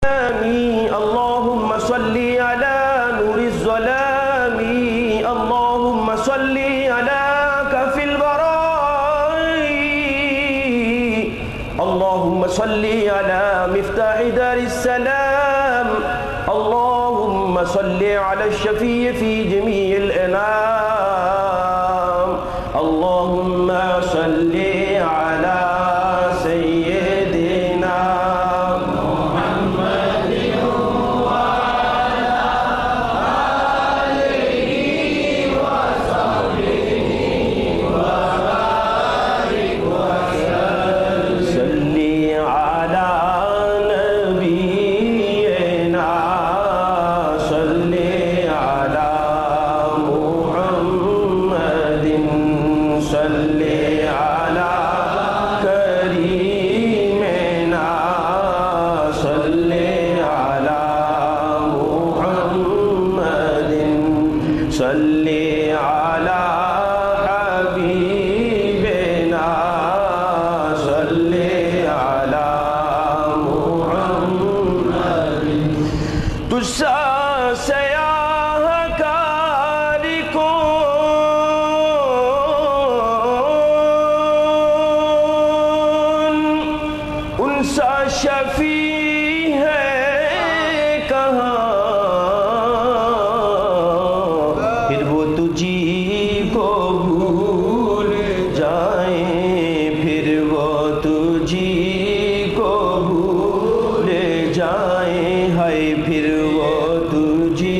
اللهم صل على نور الظلام اللهم صل على كف البراء اللهم صل على مفتاح دار السلام اللهم صل على الشفيع في جميع الأنام اللهم صل على سيدنا محمد وعلى آله وصحبه وبارك وسلم صل على نبينا صل على محمد صل على كريمنا صل على محمد صل على حبيبنا صل على محمد تجھا سیاہ کاری کون ان سا شفیع ہے کہاں پھر وہ تجھی کو بھول جائیں پھر وہ تجھی کو بھول جائیں ہائے پھر وہ تجھی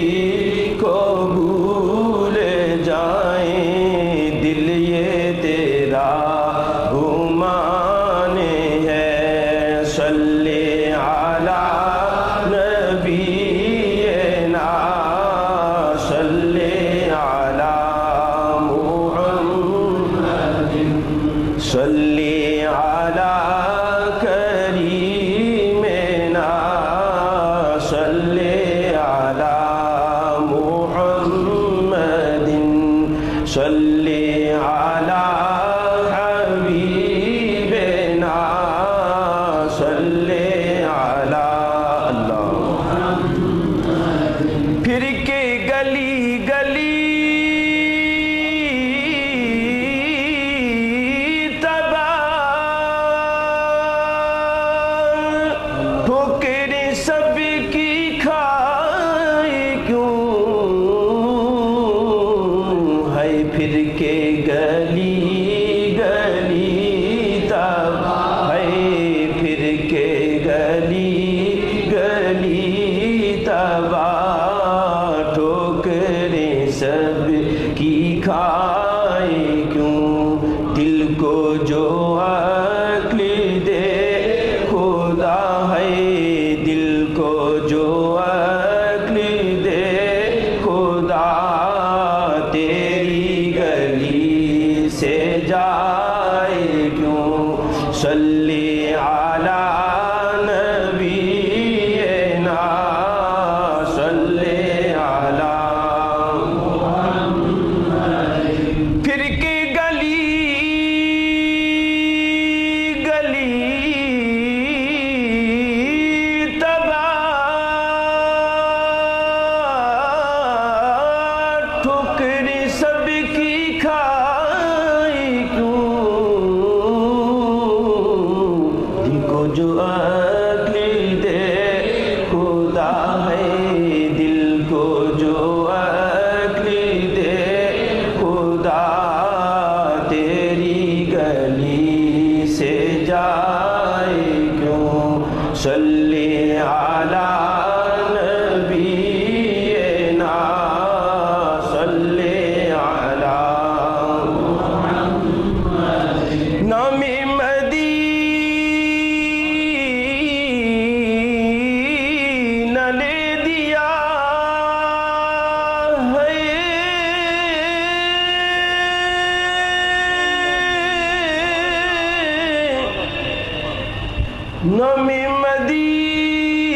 کو بھول جائیں دل یہ تیرا گمان ہے صلی علی نبینا صلی علی محمد صلی علی کریمنا صلی علی محمد صلی علی حبیبنا صلی علی اللہ پھر کے گلی گلی تباہ ٹھوکریں سب کی کھائے کیوں ہے پھر کے گلی گلی تباہ ہے پھر کے گلی گلی تباہ ٹھوکریں سب کی کھائے کیوں دل کو جو عقل دے خدا ہے دل کو جو عقل دے خدا تیری گلی سے جائے کیوں صلی علی نبینا صلی علی پھر کی گلی گلی تباہ ٹھوکریں سب کی کھائے کیوں دل کو جو عقل دے خدا ہے دل کو جو عقل دے خدا تیری گلی سے جائے کیوں صلی علی نبینا صلی علی نام مدینہ لے دیا ہے نام مدینہ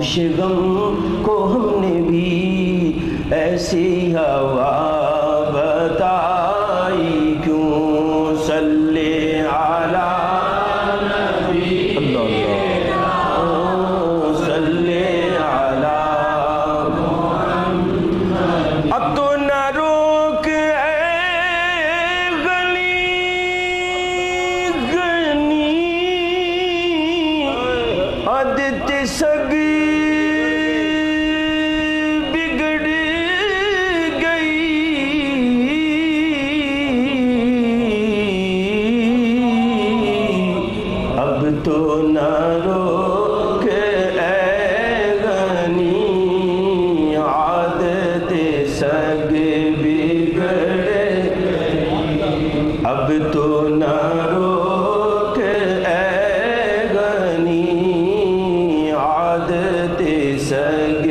آتش غم کو ہم نے بھی ایسی ہوا بتائی کیوں صلی علی نبی صلی علی محمد اب تو نہ روک اے غنی عادت سگ بگڑ گئی اب تو نہ روک اے غنی عادت سگ بگڑ گئی اب تو نہ روک اے غنی عادت سگ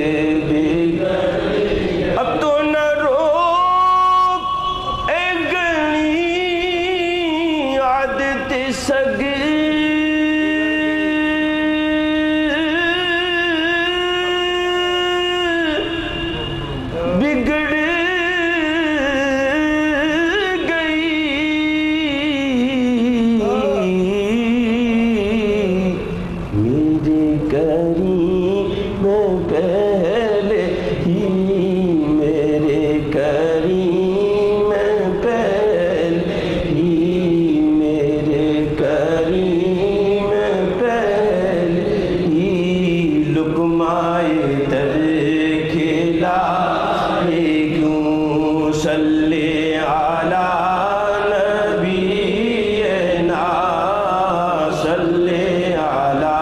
بگڑ اب تو نہ روک اے غنی عادت سگ بگڑ پہلے ہی میرے کریم پہلے ہی میرے کریم پہلے ہی لقمائے تر کھلائے کیوں صلی علی نبینا صلی علی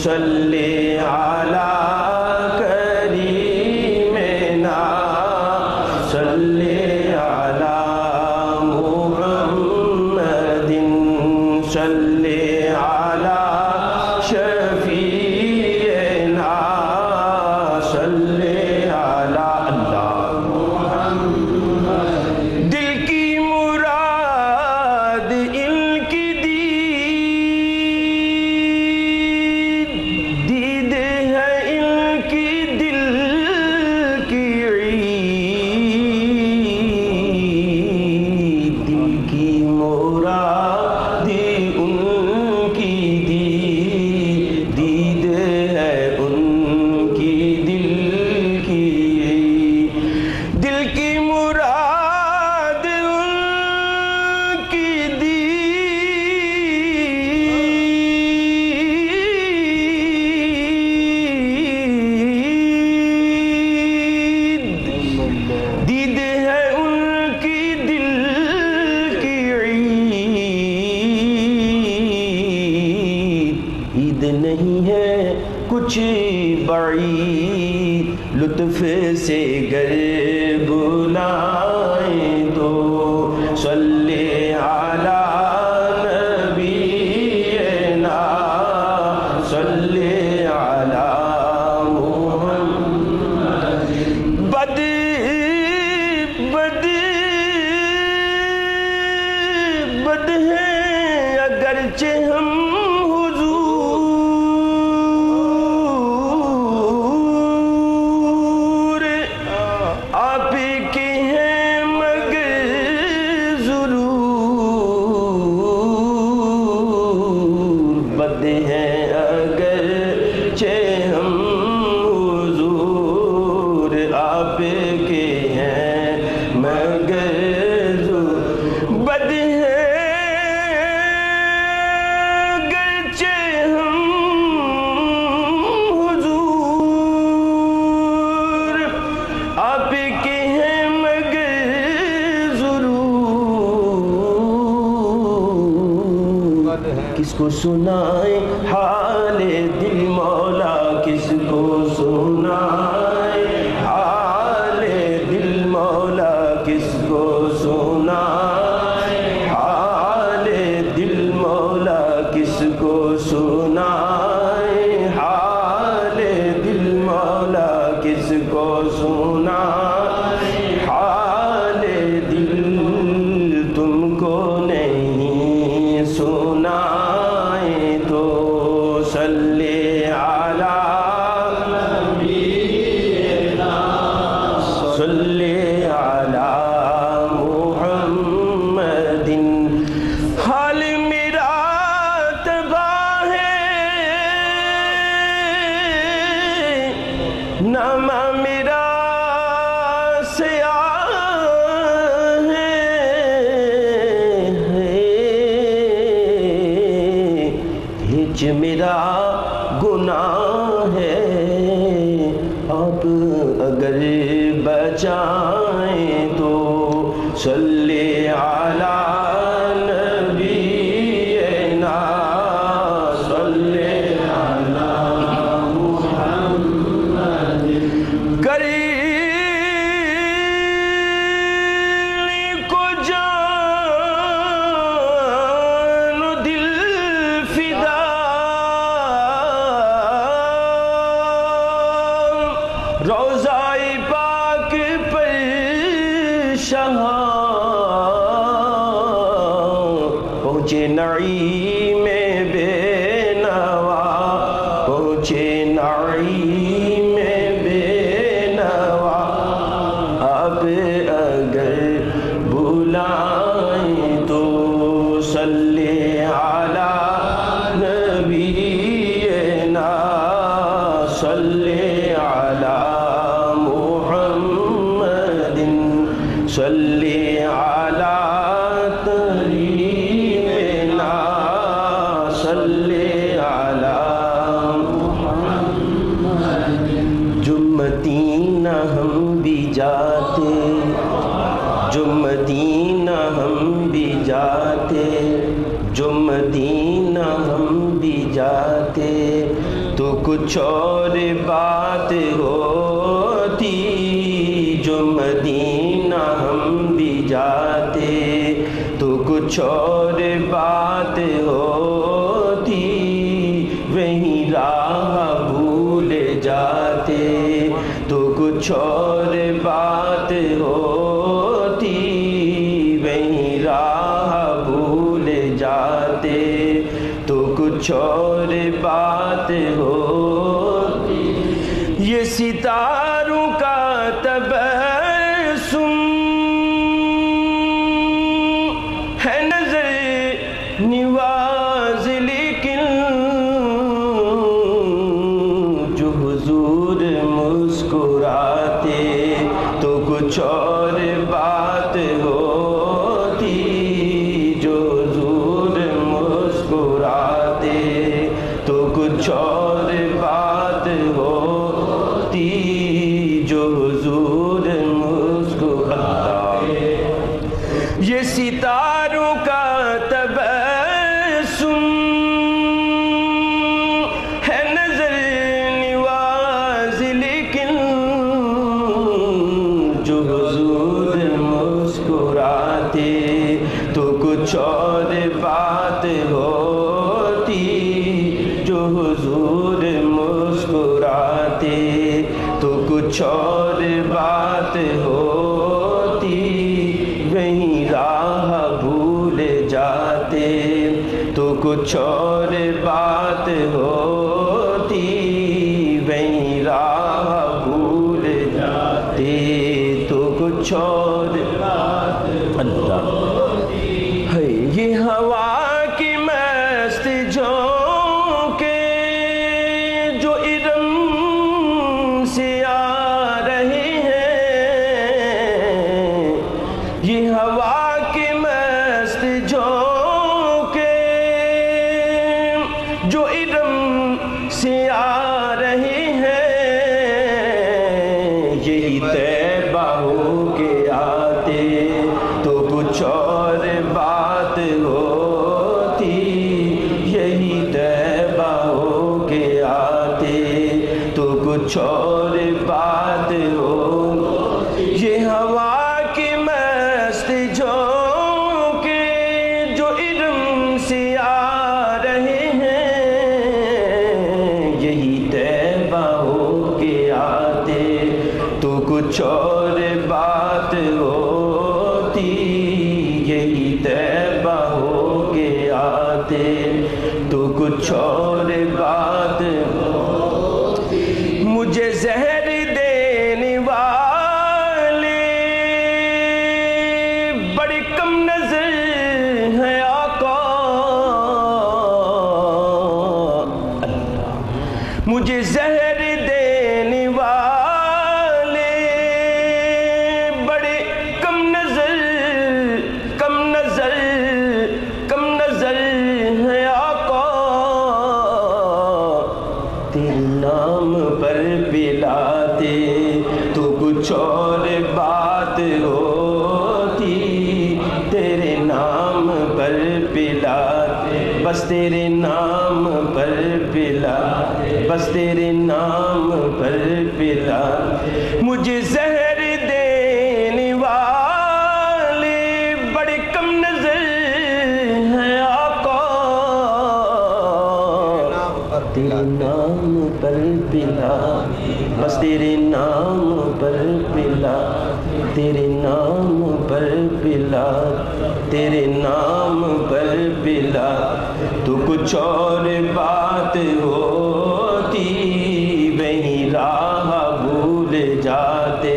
صلی علی کریمنا صلی علی محمد صلی علی شفیعنا صلی علی اللہ محمد دل کی مراد ان کی دید ہے ان کی دل کی عید نہیں ہے کچھ بعید لطف سے گر بلائیں تو صلی علی نبینا صلی علی بد ہیں اگرچہ ہم حضور آپ کے ہیں مگر ضرور بد ہیں اگرچہ ہم حضور آپ کے ہیں مگر بد کس کو سنائیں حال دل مولا کس کو سنائیں حال دل مولا کس کو سنائیں حال دل مولا کس کو سنائیں حال دل مولا کس کو سنائیں حال دل تم کو نہیں سنائیں تو صلی علی نبینا صلی علی محمد حال میرا تباہ ہے نام میرا سیاہ ہے ہچ میرا گناہ ہے آپ اگر بچائیں تو صلی علی نبینا صلی علی محمد کریلی کو جان و دل فدا روضہ پاک پر شہاں پہنچے نعیم بے نوا پہنچے نعیم بے نوا آپ اگر بلائیں تو صلی علی نبینا صلی علی محمد صلی علی تریمنا صلی علی محمد جو مدینہ ہم بھی جاتے جو مدینہ ہم بھی جاتے جو مدینہ ہم بھی جاتے تو کچھ اور بات ہوتی جو مدینہ ہم بھی جاتے تو کچھ اور بات ہوتی وہیں راہ بھول جاتے تو کچھ اور بات ہوتی وہیں راہ بھول جاتے تو کچھ اور بات ہوتی یہ ستاروں کا تبسم ہے نظر نواز لیکن جو حضور مسکراتے تو کچھ اور بات ہوتی جو حضور مسکراتے تو کچھ اور بات ہوتی جو حضور مسکراتے یہ ستاروں کا تبسم ہے نظر نواز لیکن جو حضور مسکراتے تو کچھ اور بات ہوتی جو حضور مسکراتے تو کچھ اور بات ہوتی وہیں راہ بھول جاتے تو کچھ اور بات ہوتی وہیں راہ بھول جاتے تو کچھ اور بات ہوتی ہے یہ ہوا کی مست جھونکے جو ارم سے آ رہے ہیں یہ ہوا کی مست جھونکے جو ارم سے آ رہے ہیں یہی طیبہ ہو کے آتے تو کچھ اور بات ہوتی یہی طیبہ ہو کے آتے تو کچھ اور بات ہوتی یہ ہوا کی مست جھونکے جو ارم سے آ رہے ہیں یہی طیبہ ہو کے آتے تو کچھ اور بات ہوتی یہی طیبہ ہو کے آتے تو کچھ اور بات مجھے زہر دینے والے بڑے کم نظر ہیں آقا، تیرے نام پر پلاتے تو کچھ اور بات ہوتی، تیرے نام پر پلاتے بس تیرے نام پر پلاتے، بس تیرے نام پر پلاتے، مجھے زہر دینے والے بڑے کم نظر ہیں آقا، تیرے نام پر پلا، بس تیرے نام پر پلا، تیرے نام پر پلا، تیرے نام پر پلا، تو کچھ اور بات ہوتی، وہیں راہ بھول جاتے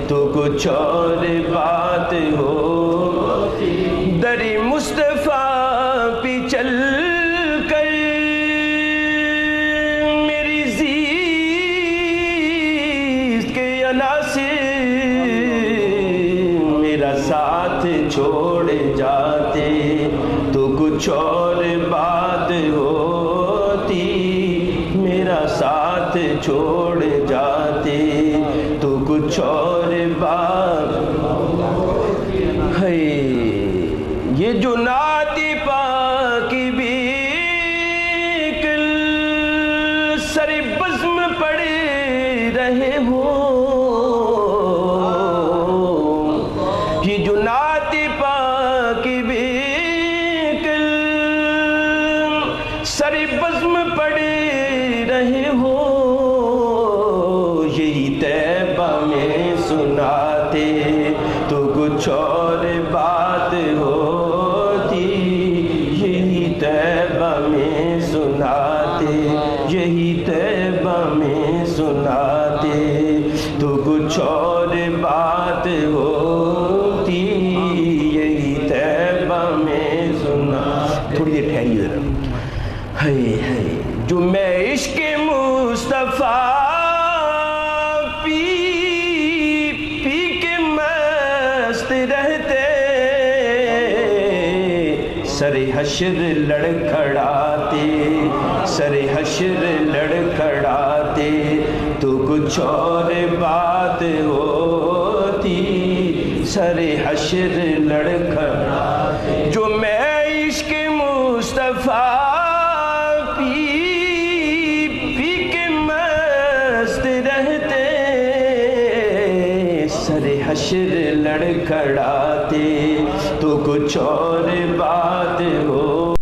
تو کچھ اور بات ہوتی، در مصطفیٰ پہ چل کر میری زیست کے عناصر میرا ساتھ چھوڑ جاتے تو کچھ اور بات ہوتی، میرا ساتھ چھوڑ جاتے تو کچھ اور بات ہے۔ یہ جو نعت پاک بھی کل سر بزم پڑھ رہے ہو، یہ جو نعت پاک بھی کل سر بزم پڑھ رہے ہو، یہی طیبہ میں سناتے تو کچھ اور بات ہوتی، یہی طیبہ میں سناتے، یہی طیبہ میں سناتے تو کچھ اور بات ہوتی، یہی طیبہ میں سنا۔ تھوڑی دیر ٹھہریے ذرا، ہے جو میں عشق مصطفیٰ پی کے مست رہتے، سر حشر لڑکھڑاتے، سر حشر لڑکھڑاتے تو کچھ اور بات ہوتی، سر حشر لڑکھڑاتے، جو میں عشق مصطفیٰ حشر لڑکھڑاتے تو کچھ اور بات ہو